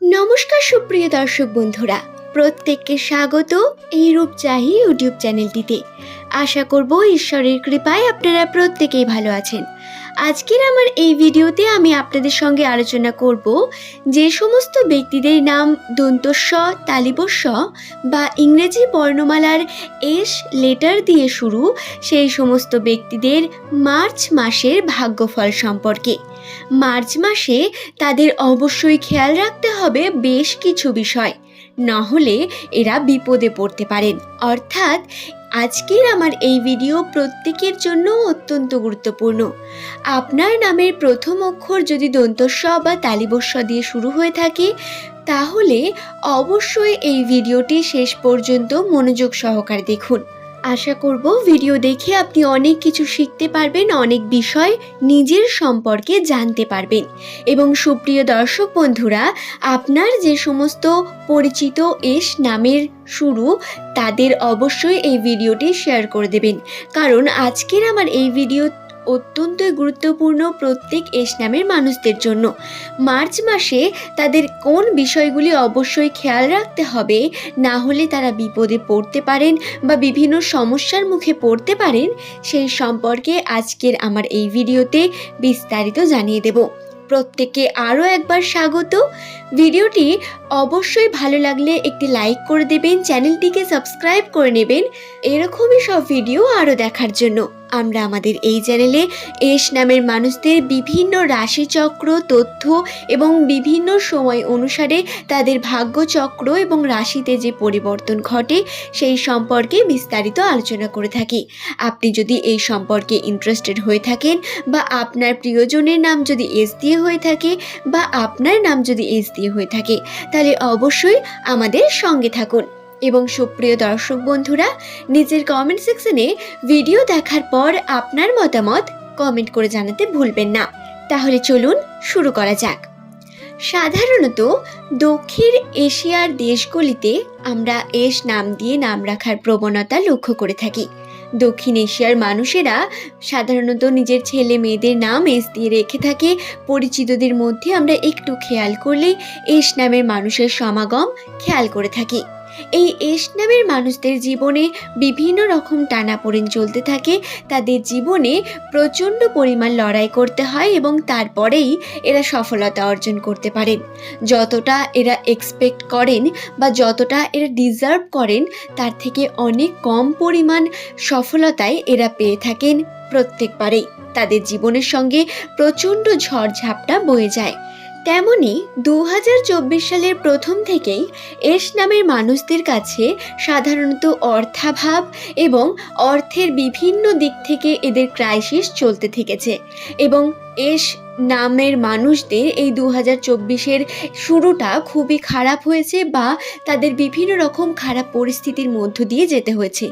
নমস্কার সুপ্রিয় দর্শক বন্ধুরা, প্রত্যেককে স্বাগত এই রূপচাহি ইউটিউব চ্যানেলটিতে। আশা করব ঈশ্বরের কৃপায় আপনারা প্রত্যেকেই ভালো আছেন। আজকের আমার এই ভিডিওতে আমি আপনাদের সঙ্গে আলোচনা করব যে সমস্ত ব্যক্তিদের নাম দন্তস্ব, তালিবস্ব বা ইংরেজি বর্ণমালার এস লেটার দিয়ে শুরু, সেই সমস্ত ব্যক্তিদের মার্চ মাসের ভাগ্যফল সম্পর্কে। মার্চ মাসে তাদের অবশ্যই খেয়াল রাখতে হবে বেশ কিছু বিষয়, না হলে এরা বিপদে পড়তে পারেন। অর্থাৎ আজকের আমার এই ভিডিও প্রত্যেকের জন্য অত্যন্ত গুরুত্বপূর্ণ। আপনার নামের প্রথম অক্ষর যদি দন্তস্ব বা তালিবস্ব দিয়ে শুরু হয়ে থাকে, তাহলে অবশ্যই এই ভিডিওটি শেষ পর্যন্ত মনোযোগ সহকারে দেখুন। আশা করব ভিডিও দেখে আপনি অনেক কিছু শিখতে পারবেন, অনেক বিষয় নিজের সম্পর্কে জানতে পারবেন। এবং সুপ্রিয় দর্শক বন্ধুরা, আপনার যে সমস্ত পরিচিত এস নামের শুরু, তাদের অবশ্যই এই ভিডিওটি শেয়ার করে দেবেন, কারণ আজকের আমার এই ভিডিও অত্যন্ত গুরুত্বপূর্ণ প্রত্যেক এস নামের মানুষদের জন্য। মার্চ মাসে তাদের কোন বিষয়গুলি অবশ্যই খেয়াল রাখতে হবে, না হলে তারা বিপদে পড়তে পারেন বা বিভিন্ন সমস্যার মুখে পড়তে পারেন, সেই সম্পর্কে আজকের আমার এই ভিডিওতে বিস্তারিত জানিয়ে দেব। প্রত্যেককে আরও একবার স্বাগত। ভিডিওটি অবশ্যই ভালো লাগলে একটি লাইক করে দেবেন, চ্যানেলটিকে সাবস্ক্রাইব করে নেবেন এরকমই সব ভিডিও আরও দেখার জন্য। আমরা আমাদের এই চ্যানেলে এস নামের মানুষদের বিভিন্ন রাশিচক্র তথ্য এবং বিভিন্ন সময় অনুসারে তাদের ভাগ্যচক্র এবং রাশিতে যে পরিবর্তন ঘটে সেই সম্পর্কে বিস্তারিত আলোচনা করে থাকি। আপনি যদি এই সম্পর্কে ইন্টারেস্টেড হয়ে থাকেন, বা আপনার প্রিয়জনের নাম যদি এস দিয়ে হয়ে থাকে, বা আপনার নাম যদি এস দিয়ে হয়ে থাকে, তাহলে অবশ্যই আমাদের সঙ্গে থাকুন। এবং সুপ্রিয় দর্শক বন্ধুরা, নিজের কমেন্ট সেকশনে ভিডিও দেখার পর আপনার মতামত কমেন্ট করে জানাতে ভুলবেন না। তাহলে চলুন শুরু করা যাক। সাধারণত দক্ষিণ এশিয়ার দেশগুলিতে আমরা এস নাম দিয়ে নাম রাখার প্রবণতা লক্ষ্য করে থাকি। দক্ষিণ এশিয়ার মানুষেরা সাধারণত নিজের ছেলে মেয়েদের নাম এস দিয়ে রেখে থাকে। পরিচিতদের মধ্যে আমরা একটু খেয়াল করলেই এস নামের মানুষের সমাগম খেয়াল করে থাকি। এই এস নামের মানুষদের জীবনে বিভিন্ন রকম টানাপোড়েন চলতে থাকে। তাদের জীবনে প্রচণ্ড পরিমাণ লড়াই করতে হয় এবং তারপরেই এরা সফলতা অর্জন করতে পারেন। যতটা এরা এক্সপেক্ট করেন বা যতটা এরা ডিজার্ভ করেন, তার থেকে অনেক কম পরিমাণ সফলতাই এরা পেয়ে থাকেন প্রত্যেকবারেই। তাদের জীবনের সঙ্গে প্রচণ্ড ঝড়ঝাপটা বয়ে যায়। তেমনি 2024 সালের প্রথম থেকেই এস নামের মানুষদের কাছে সাধারণত অর্থাভাব এবং অর্থের বিভিন্ন দিক থেকে এদের ক্রাইসিস চলতে থেকেছে। এবং এস নামের মানুষদের এই 2024-এর শুরুটা খুবই খারাপ হয়েছে, বা তাদের বিভিন্ন রকম খারাপ পরিস্থিতির মধ্য দিয়ে যেতে হয়েছে।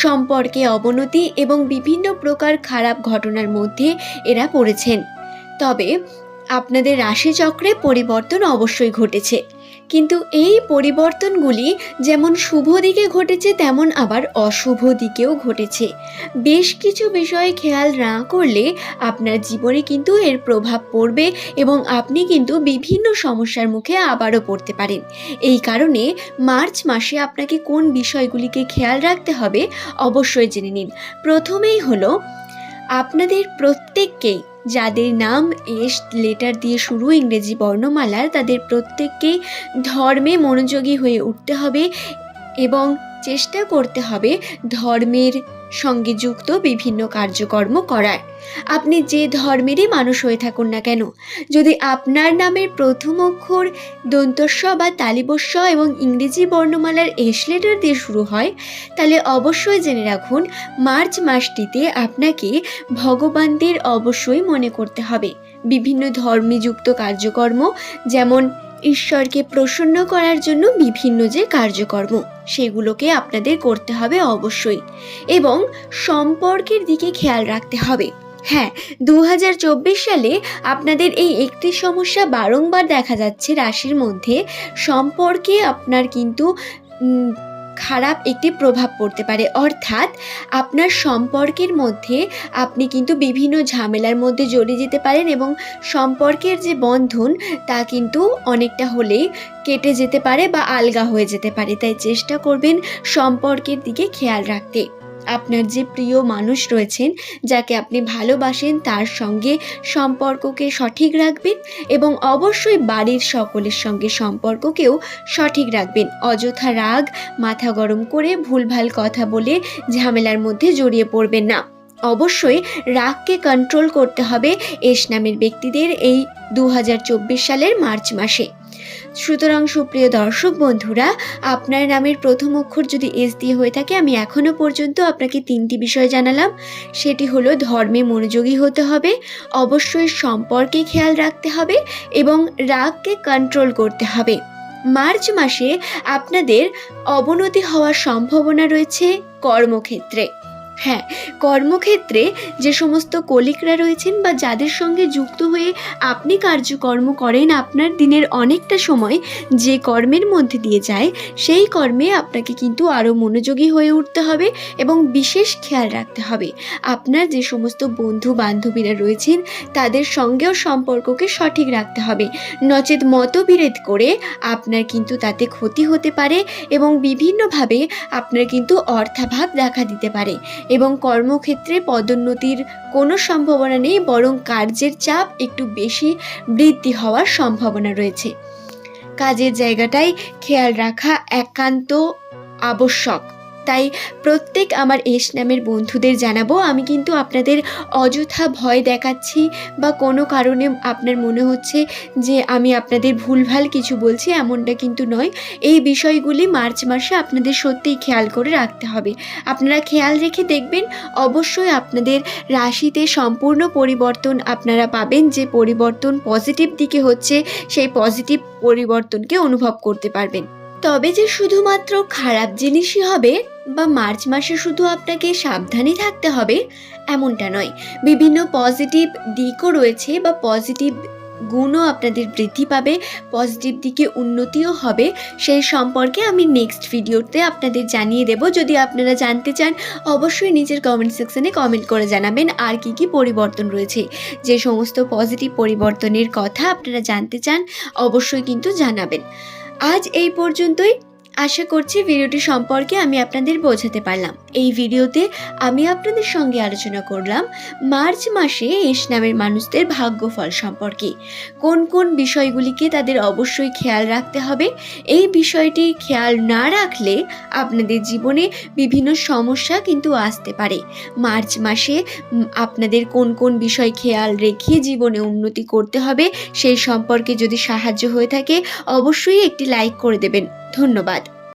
সম্পর্কে অবনতি এবং বিভিন্ন প্রকার খারাপ ঘটনার মধ্যে এরা পড়েছেন। তবে আপনাদের রাশিচক্রে পরিবর্তন অবশ্যই ঘটেছে, কিন্তু এই পরিবর্তনগুলি যেমন শুভ দিকে ঘটেছে, তেমন আবার অশুভ দিকেও ঘটেছে। বেশ কিছু বিষয়ে খেয়াল না করলে আপনার জীবনে কিন্তু এর প্রভাব পড়বে এবং আপনি কিন্তু বিভিন্ন সমস্যার মুখে আবারও পড়তে পারেন। এই কারণে মার্চ মাসে আপনাকে কোন বিষয়গুলিকে খেয়াল রাখতে হবে অবশ্যই জেনে নিন। প্রথমেই হলো, আপনাদের প্রত্যেককেই, যাদের নাম এস লেটার দিয়ে শুরু ইংরেজি বর্ণমালার, তাদের প্রত্যেককেই ধর্মে মনোযোগী হয়ে উঠতে হবে এবং চেষ্টা করতে হবে ধর্মের সঙ্গে যুক্ত বিভিন্ন কার্যকর্ম করার। আপনি যে ধর্মেরই মানুষ হয়ে থাকুন না কেন, যদি আপনার নামের প্রথম অক্ষর দন্তস্ব বা তালিবস্ব এবং ইংরেজি বর্ণমালার এস লেটার দিয়ে শুরু হয়, তাহলে অবশ্যই জেনে রাখুন মার্চ মাসটিতে আপনাকে ভগবানদের অবশ্যই মনে করতে হবে। বিভিন্ন ধর্মীযুক্ত কার্যকর্ম, যেমন ঈশ্বরকে প্রসন্ন করার জন্য বিভিন্ন যে কার্যকর্ম, সেগুলোকে আপনাদের করতে হবে অবশ্যই। এবং সম্পর্কের দিকে খেয়াল রাখতে হবে। হ্যাঁ, 2024 সালে আপনাদের এই একটি সমস্যা বারংবার দেখা যাচ্ছে রাশির মধ্যে। সম্পর্কে আপনার কিন্তু খারাপ একটি প্রভাব পড়তে পারে। অর্থাৎ আপনার সম্পর্কের মধ্যে আপনি কিন্তু বিভিন্ন ঝামেলার মধ্যে জড়িয়ে যেতে পারেন এবং সম্পর্কের যে বন্ধন তা কিন্তু অনেকটা হলেই কেটে যেতে পারে বা আলগা হয়ে যেতে পারে। তাই চেষ্টা করবেন সম্পর্কের দিকে খেয়াল রাখতে। আপনার যে প্রিয় মানুষ রয়েছেন, যাকে আপনি ভালোবাসেন, তার সঙ্গে সম্পর্ককে সঠিক রাখবেন এবং অবশ্যই বাড়ির সকলের সঙ্গে সম্পর্ককেও সঠিক রাখবেন। অযথা রাগ মাথা গরম করে ভুলভাল কথা বলে ঝামেলার মধ্যে জড়িয়ে পড়বেন না। অবশ্যই রাগকে কন্ট্রোল করতে হবে এস নামের ব্যক্তিদের এই 2024 সালের মার্চ মাসে। সুতরাং সুপ্রিয় দর্শক বন্ধুরা, আপনার নামের প্রথম অক্ষর যদি এস দিয়ে হয়ে থাকে, আমি এখনো পর্যন্ত আপনাকে 3টি বিষয় জানালাম। সেটি হলো ধর্মে মনোযোগী হতে হবে, অবশ্যই সম্পর্কে খেয়াল রাখতে হবে এবং রাগকে কন্ট্রোল করতে হবে। মার্চ মাসে আপনাদের অবনতি হওয়ার সম্ভাবনা রয়েছে কর্মক্ষেত্রে। হ্যাঁ, কর্মক্ষেত্রে যে সমস্ত কলিগরা রয়েছেন বা যাদের সঙ্গে যুক্ত হয়ে আপনি কার্যকর্ম করেন, আপনার দিনের অনেকটা সময় যে কর্মের মধ্যে দিয়ে যায়, সেই কর্মে আপনাকে কিন্তু আরও মনোযোগী হয়ে উঠতে হবে এবং বিশেষ খেয়াল রাখতে হবে। আপনার যে সমস্ত বন্ধু বান্ধবীরা রয়েছেন, তাদের সঙ্গেও সম্পর্ককে সঠিক রাখতে হবে, নচেত মতবিরোধ করে আপনার কিন্তু তাতে ক্ষতি হতে পারে এবং বিভিন্নভাবে আপনার কিন্তু অর্থাভাব দেখা দিতে পারে এবং কর্মক্ষেত্রে পদোন্নতির কোনো সম্ভাবনা নেই, বরং কার্যের চাপ একটু বেশি বৃদ্ধি হওয়ার সম্ভাবনা রয়েছে। কাজের জায়গাটায় খেয়াল রাখা একান্ত আবশ্যক। তাই প্রত্যেক আমার এস নামের বন্ধুদের জানাবো, আমি কিন্তু আপনাদের অযথা ভয় দেখাচ্ছি বা কোনো কারণে আপনার মনে হচ্ছে যে আমি আপনাদের ভুলভাল কিছু বলছি, এমনটা কিন্তু নয়। এই বিষয়গুলি মার্চ মাসে আপনাদের সত্যিই খেয়াল করে রাখতে হবে। আপনারা খেয়াল রেখে দেখবেন, অবশ্যই আপনাদের রাশিতে সম্পূর্ণ পরিবর্তন আপনারা পাবেন। যে পরিবর্তন পজিটিভ দিকে হচ্ছে, সেই পজিটিভ পরিবর্তনকে অনুভব করতে পারবেন। তবে যে শুধুমাত্র খারাপ জিনিসই হবে বা মার্চ মাসে শুধু আপনাকে সাবধানে থাকতে হবে, এমনটা নয়। বিভিন্ন পজিটিভ দিকও রয়েছে বা পজিটিভ গুণও আপনাদের বৃদ্ধি পাবে, পজিটিভ দিকে উন্নতিও হবে। সেই সম্পর্কে আমি নেক্সট ভিডিওতে আপনাদের জানিয়ে দেব। যদি আপনারা জানতে চান, অবশ্যই নিচের কমেন্ট সেকশনে কমেন্ট করে জানাবেন আর কি কি পরিবর্তন রয়েছে। যে সমস্ত পজিটিভ পরিবর্তনের কথা আপনারা জানতে চান, অবশ্যই কিন্তু জানাবেন। আজ এই পর্যন্তই। আশা করছি ভিডিওটি সম্পর্কে আমি আপনাদের বোঝাতে পারলাম। এই ভিডিওতে আমি আপনাদের সঙ্গে আলোচনা করলাম মার্চ মাসে এস নামের মানুষদের ভাগ্যফল সম্পর্কে। কোন কোন বিষয়গুলিকে তাদের অবশ্যই খেয়াল রাখতে হবে। এই বিষয়টি খেয়াল না রাখলে আপনাদের জীবনে বিভিন্ন সমস্যা কিন্তু আসতে পারে। মার্চ মাসে আপনাদের কোন কোন বিষয় খেয়াল রেখে জীবনে উন্নতি করতে হবে, সেই সম্পর্কে যদি সাহায্য হয়ে থাকে, অবশ্যই একটি লাইক করে দেবেন। ধন্যবাদ।